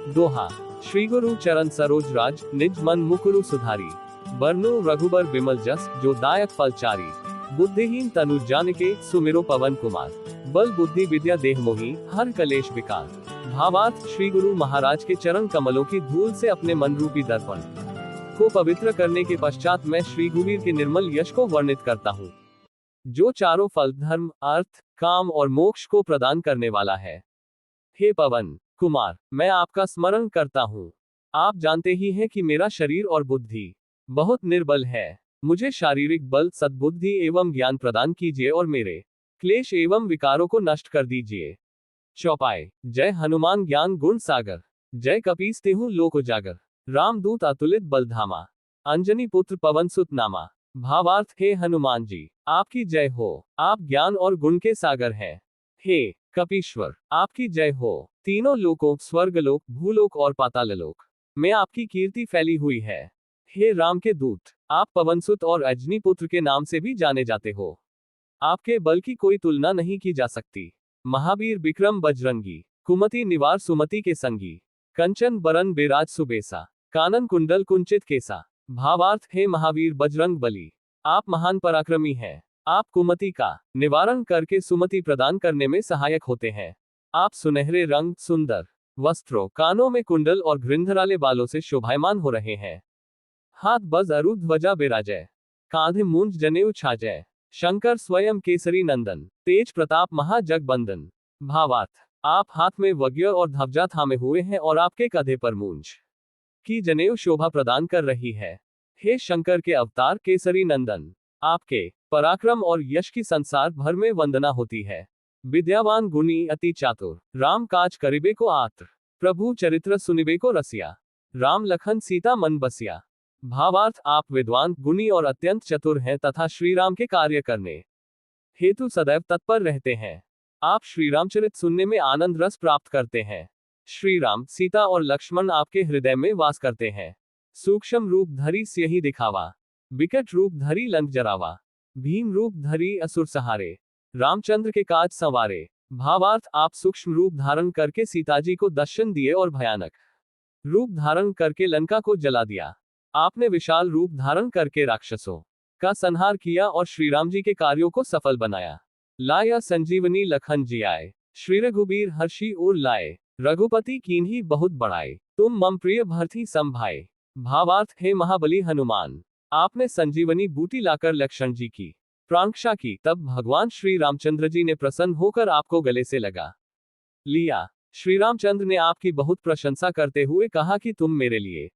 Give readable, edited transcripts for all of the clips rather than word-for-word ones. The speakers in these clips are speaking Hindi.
दोहा। श्री गुरु चरण सरोज राज, निज मन मुकुरु सुधारी। बरनु रघुबर बिमल जस, जो दायक फल चारी। बुद्धिहीन तनु जानिके, सुमिरो पवन कुमार। बल बुद्धि विद्या देह मोही, हर कलेश विकार। भावार्थ, श्री गुरु महाराज के चरण कमलों की धूल से अपने मन रूपी दर्पण को पवित्र करने के पश्चात मैं श्री गुरुवीर के निर्मल यश को वर्णित करता हूँ, जो चारों फल धर्म, अर्थ, काम और मोक्ष को प्रदान करने वाला है। हे पवन कुमार, मैं आपका स्मरण करता हूँ। आप जानते ही हैं कि मेरा शरीर और बुद्धि बहुत निर्बल है। मुझे शारीरिक बल, सद्बुद्धि एवं ज्ञान प्रदान कीजिए और मेरे क्लेश एवं विकारों को नष्ट कर दीजिए। चौपाई। जय हनुमान ज्ञान गुण सागर, जय कपीस तेहु लोक उजागर। रामदूत अतुलित बलधामा, अंजनी पुत्र पवन सुत नामा। भावार्थ, हे हनुमान जी, आपकी जय हो। आप ज्ञान और गुण के सागर हैं। हे कपीश्वर, आपकी जय हो। तीनों लोकों, स्वर्गलोक, भूलोक और पाताललोक में आपकी कीर्ति फैली हुई है। हे राम के दूत, आप पवनसुत और अजनी पुत्र के नाम से भी जाने जाते हो। आपके बल की कोई तुलना नहीं की जा सकती। महावीर विक्रम बजरंगी, कुमति निवार सुमति के संगी। कंचन बरन बिराज सुबेसा, कानन कुंडल कुंचित केसा। भावार्थ, हे महावीर बजरंग बली, आप महान पराक्रमी हैं। आप कुमति का निवारण करके सुमति प्रदान करने में सहायक होते हैं। आप सुनहरे रंग, सुंदर वस्त्रों, कानों में कुंडल और घृंधराले बालों से शोभायमान हो रहे हैं। हाथ बज अरु ध्वजा बिराजय, कांधे मूंज जनेऊ छाजय। शंकर स्वयं केसरी नंदन, तेज प्रताप महाजगबंदन। भावार्थ, आप हाथ में वज्र और ध्वजा थामे हुए हैं और आपके कंधे पर मूंज की जनेऊ शोभा प्रदान कर रही है। हे शंकर के अवतार केसरी नंदन, आपके पराक्रम और यश की संसार भर में वंदना होती है। विद्यावान गुणी अति चातुर, राम काज करिबे को आत्र। प्रभु चरित्र सुनिबे को रसिया, राम लखन सीता मन बसिया। भावार्थ, आप विद्वान, गुणी और अत्यंत चतुर हैं तथा श्री राम के कार्य करने हेतु सदैव तत्पर रहते हैं। आप श्री रामचरित सुनने में आनंद रस प्राप्त करते हैं। श्री राम, सीता और लक्ष्मण आपके हृदय में वास करते हैं। सूक्ष्म रूप धरी स्यहि दिखावा, विकट रूप धरी लंक जरावा। भीम रूप धरी असुर सहारे, रामचंद्र के काज संवारे। भावार्थ, आप सूक्ष्म रूप धारण करके सीताजी को दर्शन दिए और भयानक रूप धारण करके लंका को जला दिया। आपने विशाल रूप धारण करके राक्षसों का संहार किया और श्री राम जी के कार्यों को सफल बनाया। लाया संजीवनी लखन जियाए, श्री रघुबीर हर्षि उर लाए। रघुपति कीन्ही बहुत बढ़ाए, तुम मम प्रिय भरथी संभाए। भावार्थ, हे महाबली हनुमान, आपने संजीवनी बूटी लाकर लक्ष्मण जी की प्राणरक्षा की। तब भगवान श्री रामचंद्र जी ने प्रसन्न होकर आपको गले से लगा लिया। श्री रामचंद्र ने आपकी बहुत प्रशंसा करते हुए कहा कि तुम मेरे लिए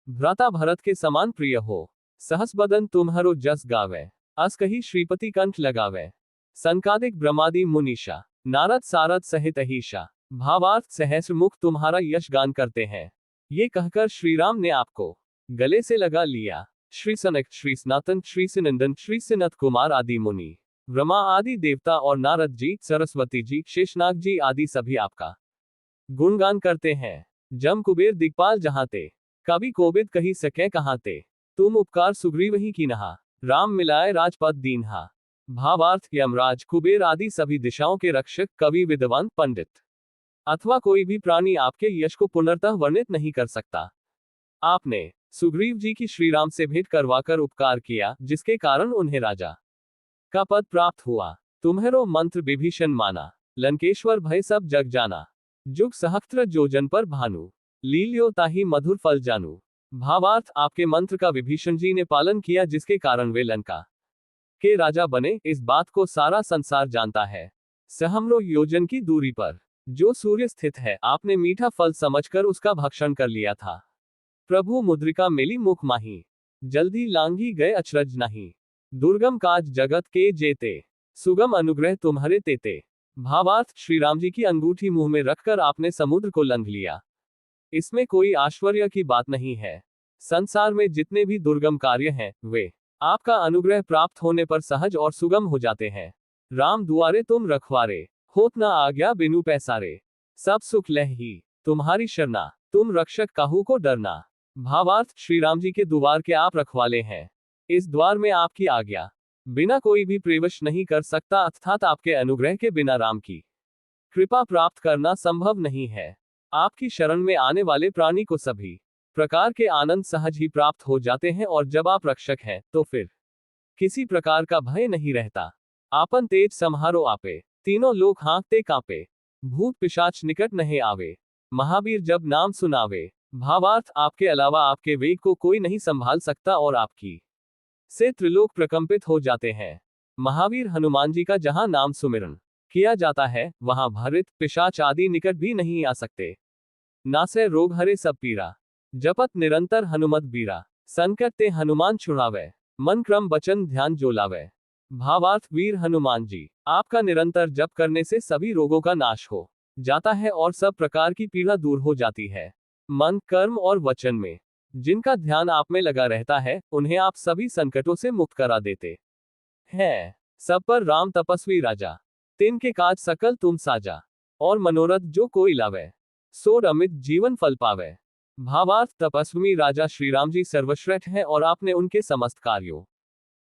भ्राता भरत के समान प्रिय हो। सहस बदन तुम्हरो जस गावे, अस कही श्रीपति कंठ लगावे। संकादिक ब्रह्मादि मुनीषा, नारद सारद सहित अहीशा। भावार्थ, सहस्र मुख तुम्हारा यश गान करते हैं। ये कहकर श्री राम ने आपको गले से लगा लिया। श्री सनक, श्री सनातन, श्री सिनंदन, श्री सिनत कुमार आदि मुनि, ब्रह्मा आदि देवता और नारद जी, सरस्वती जी, शेषनाग जी आदि सभी आपका गुणगान करते हैं। जम कुबेर दिक्पाल जहां ते, कभी कोबिद कही सके कहां ते। तुम उपकार सुग्रीव ही की नहा, राम मिलाए राजपद दीन्हा। भावार्थ, यमराज, कुबेर आदि सभी दिशाओं के रक्षक, कवि, विद्वान, पंडित अथवा कोई भी प्राणी आपके यश को पुनर्तः वर्णित नहीं कर सकता। आपने सुग्रीव जी की श्री राम से भेंट करवाकर उपकार किया, जिसके कारण उन्हें राजा का पद प्राप्त हुआ। तुम्हेरो मंत्र विभीषण माना, लंकेश्वर भय सब जग जाना। जुग सहस्त्र जोजन पर भानु, लील्यो ताहि मधुर फल जानू। भावार्थ, आपके मंत्र का विभीषण जी ने पालन किया, जिसके कारण वे लंका के राजा बने। इस बात को सारा संसार जानता है। सहस्त्रों योजन की दूरी पर जो सूर्य स्थित है, आपने मीठा फल समझकर उसका भक्षण कर लिया था। प्रभु मुद्रिका मिली मुख माही, जल्दी लांघी गए अचरज नहीं। दुर्गम काज जगत के जेते, सुगम अनुग्रह तुम्हारे तेते। भावार्थ, श्री राम जी की अंगूठी मुंह में रखकर आपने समुद्र को लंघ लिया। इसमें कोई आश्चर्य की बात नहीं है। संसार में जितने भी दुर्गम कार्य हैं, वे आपका अनुग्रह प्राप्त होने पर सहज और सुगम हो जाते हैं। राम दुआरे तुम रखवारे, होत न आज्ञा बिनु पैसारे। सब सुख लही तुम्हारी शरणा, तुम रक्षक काहू को डरना। भावार्थ, श्री राम जी के द्वार के आप रखवाले हैं। इस द्वार में आपकी आज्ञा बिना कोई भी प्रवेश नहीं कर सकता, अर्थात आपके अनुग्रह के बिना राम की कृपा प्राप्त करना संभव नहीं है। आपकी शरण में आने वाले प्राणी को सभी प्रकार के आनंद सहज ही प्राप्त हो जाते हैं, और जब आप रक्षक हैं तो फिर किसी प्रकार का भय नहीं रहता। आपन तेज सम्हारो आपे, तीनों लोग हाँकते कांपे, भूत पिशाच निकट नहीं आवे, महावीर जब नाम सुनावे। भावार्थ, आपके अलावा आपके वेग को कोई नहीं संभाल सकता और आपकी से त्रिलोक प्रकंपित हो जाते हैं। महावीर हनुमान जी का जहां नाम सुमिरन किया जाता है, वहां भरित पिशाच आदि निकट भी नहीं आ सकते। नासे रोग हरे सब पीरा, जपत निरंतर हनुमत बीरा, संकट ते हनुमान छुड़ावे, मन क्रम वचन ध्यान जो लावे। भावार्थ, वीर हनुमान जी आपका निरंतर जप करने से सभी रोगों का नाश हो जाता है और सब प्रकार की पीड़ा दूर हो जाती है। मन, कर्म और वचन में जिनका ध्यान आप में लगा रहता है, उन्हें आप सभी संकटों से मुक्त करा देते हैं। सब पर राम तपस्वी राजा, तिनके काज सकल तुम साजा, और मनोरथ जो कोई लावे, सोर अमित जीवन फल पावे। भावार्थ, तपस्वी राजा श्री राम जी सर्वश्रेष्ठ हैं और आपने उनके समस्त कार्यों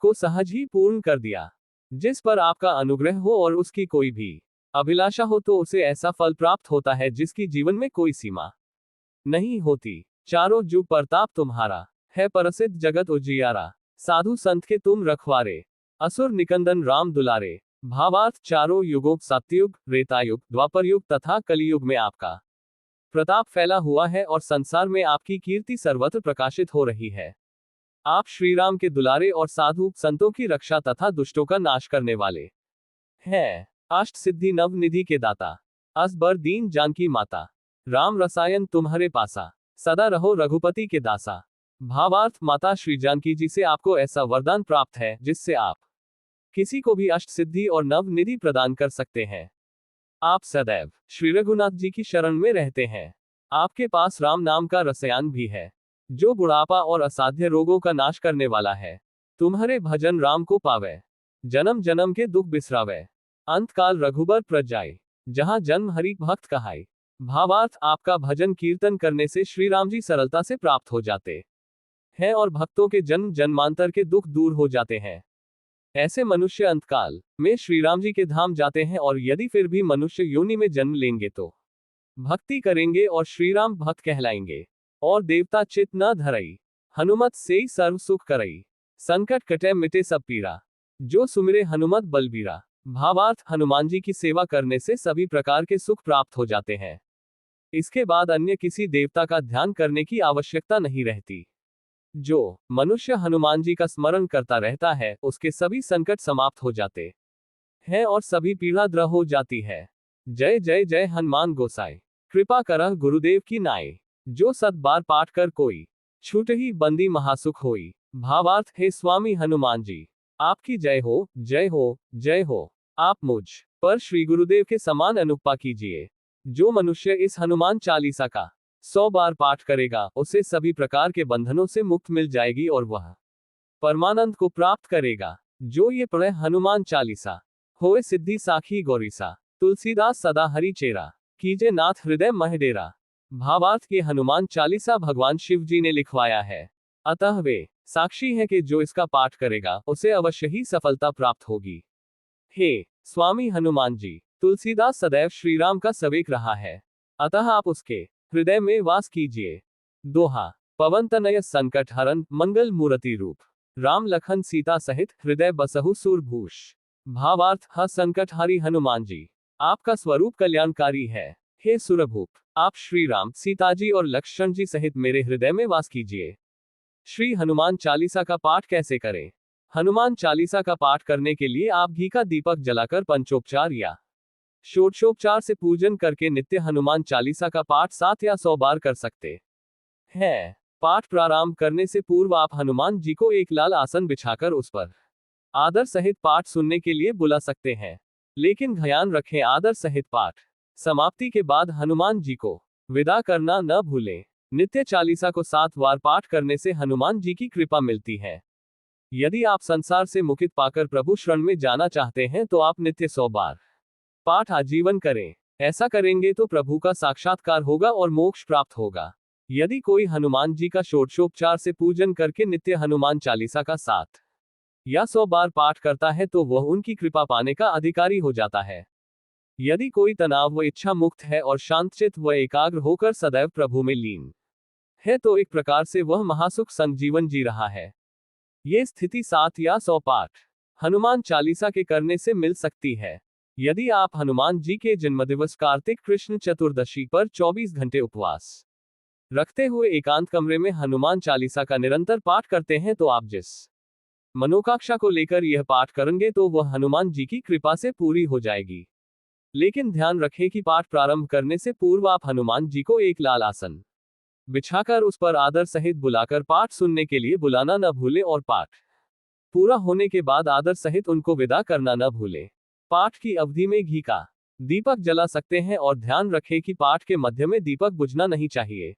को सहज ही पूर्ण कर दिया। जिस पर आपका अनुग्रह हो और उसकी कोई भी अभिलाषा हो तो उसे ऐसा फल प्राप्त होता है जिसकी जीवन में कोई सीमा नहीं होती। चारों जुग प्रताप तुम्हारा, है प्रसिद्ध जगत उजियारा, साधु संत के तुम रखवारे, असुर निकंदन राम दुलारे। भावार्थ, चारों युगों सतयुग, त्रेतायुग, द्वापर युग तथा कलियुग में आपका प्रताप फैला हुआ है और संसार में आपकी कीर्ति सर्वत्र प्रकाशित हो रही है। आप श्री राम के दुलारे और साधु संतों की रक्षा तथा दुष्टों का नाश करने वाले हैं। अष्ट सिद्धि नव निधि के दाता, असबर दीन जानकी माता, राम रसायन तुम्हारे पासा, सदा रहो रघुपति के दासा। भावार्थ, माता श्री जानकी जी से आपको ऐसा वरदान प्राप्त है जिससे आप किसी को भी अष्ट सिद्धि और नव निधि प्रदान कर सकते हैं। आप सदैव श्री रघुनाथ जी की शरण में रहते हैं। आपके पास राम नाम का रसायन भी है, जो बुढ़ापा और असाध्य रोगों का नाश करने वाला है। तुम्हारे भजन राम को पावे, जन्म जन्म के दुख बिसरावे, अंत काल रघुबर प्रजाई, जहां जन्म हरि भक्त कहाई। भावार्थ, आपका भजन कीर्तन करने से श्री राम जी सरलता से प्राप्त हो जाते हैं और भक्तों के जन्म जन्मांतर के दुख दूर हो जाते हैं। ऐसे मनुष्य अंतकाल में श्री राम जी के धाम जाते हैं, और यदि फिर भी मनुष्य योनि में जन्म लेंगे तो भक्ति करेंगे और श्री राम भक्त कहलाएंगे। और देवता चित न धरई, हनुमत से ही सर्व सुख करई, संकट कटे मिटे सब पीरा, जो सुमिरे हनुमत बलबीरा। भावार्थ, हनुमान जी की सेवा करने से सभी प्रकार के सुख प्राप्त हो जाते हैं। इसके बाद अन्य किसी देवता का ध्यान करने की आवश्यकता नहीं रहती। जो मनुष्य हनुमान जी का स्मरण करता रहता है, उसके सभी संकट समाप्त हो जाते हैं और सभी पीड़ा द्र हो जाती है। जय जय जय हनुमान गोसाई, कृपा करह गुरुदेव की नाई, जो सत बार पाठ कर कोई, छूट ही बंदी महासुख होई। भावार्थ, हे स्वामी हनुमान जी आपकी जय हो, जय हो, जय हो। आप मुझ पर श्री गुरुदेव के समान अनुकंपा कीजिए। जो मनुष्य इस हनुमान चालीसा का 100 बार पाठ करेगा, उसे सभी प्रकार के बंधनों से मुक्त मिल जाएगी और वह परमानंद को प्राप्त करेगा। जो ये पढ़े हनुमान चालीसा, होए सिद्धि साखी गौरीसा, तुलसीदास सदा हरि चेरा, कीजे नाथ हृदय मह डेरा। भावार्थ, के हनुमान चालीसा भगवान शिव जी ने लिखवाया है, अतः वे साक्षी हैं कि जो इसका पाठ करेगा उसे अवश्य ही सफलता प्राप्त होगी। हे स्वामी हनुमान जी, तुलसीदास सदैव श्री राम का सेवक रहा है, अतः आप उसके हृदय में वास कीजिए। दोहा, पवन तनय संकट हरन मंगल मूर्ति रूप, राम लखन सीता सहित हृदय बसहु सूरभूष। भावार्थ, ह संकट हरि हनुमान जी आपका स्वरूप कल्याणकारी है। हे सुरभूप, आप श्री राम, सीता जी और लक्ष्मण जी सहित मेरे हृदय में वास कीजिए। श्री हनुमान चालीसा का पाठ कैसे करें? हनुमान चालीसा का पाठ करने के लिए आप घी का दीपक जलाकर पंचोपचार या षोडशोपचार से पूजन करके नित्य हनुमान चालीसा का पाठ 7 या 100 बार कर सकते हैं। पाठ प्रारंभ करने से पूर्व आप हनुमान जी को एक लाल आसन बिछाकर उस पर आदर सहित पाठ सुनने के लिए बुला सकते हैं। लेकिन ध्यान रखें, आदर सहित पाठ समाप्ति के बाद हनुमान जी को विदा करना न भूलें। नित्य चालीसा को 7 बार पाठ करने से हनुमान जी की कृपा मिलती है। यदि आप संसार से मुक्ति पाकर प्रभु शरण में जाना चाहते हैं तो आप नित्य 100 बार पाठ आजीवन करें। ऐसा करेंगे तो प्रभु का साक्षात्कार होगा और मोक्ष प्राप्त होगा। यदि कोई हनुमान जी का षोडशोपचार से पूजन करके नित्य हनुमान चालीसा का 7 या 100 बार पाठ करता है तो वह उनकी कृपा पाने का अधिकारी हो जाता है। यदि कोई तनाव व इच्छा मुक्त है और शांतचित्त व एकाग्र होकर सदैव प्रभु में लीन है तो एक प्रकार से वह महासुख संग जीवन जी रहा है। ये स्थिति 7 या 100 पाठ हनुमान चालीसा के करने से मिल सकती है। यदि आप हनुमान जी के जन्मदिवस कार्तिक कृष्ण चतुर्दशी पर 24 घंटे उपवास रखते हुए एकांत कमरे में हनुमान चालीसा का निरंतर पाठ करते हैं तो आप जिस मनोकांक्षा को लेकर यह पाठ करेंगे तो वह हनुमान जी की कृपा से पूरी हो जाएगी। लेकिन ध्यान रखें कि पाठ प्रारंभ करने से पूर्व आप हनुमान जी को एक लाल आसन बिछाकर उस पर आदर सहित बुलाकर पाठ सुनने के लिए बुलाना न भूलें और पाठ पूरा होने के बाद आदर सहित उनको विदा करना न भूलें। पाठ की अवधि में घी का दीपक जला सकते हैं और ध्यान रखें कि पाठ के मध्य में दीपक बुझना नहीं चाहिए।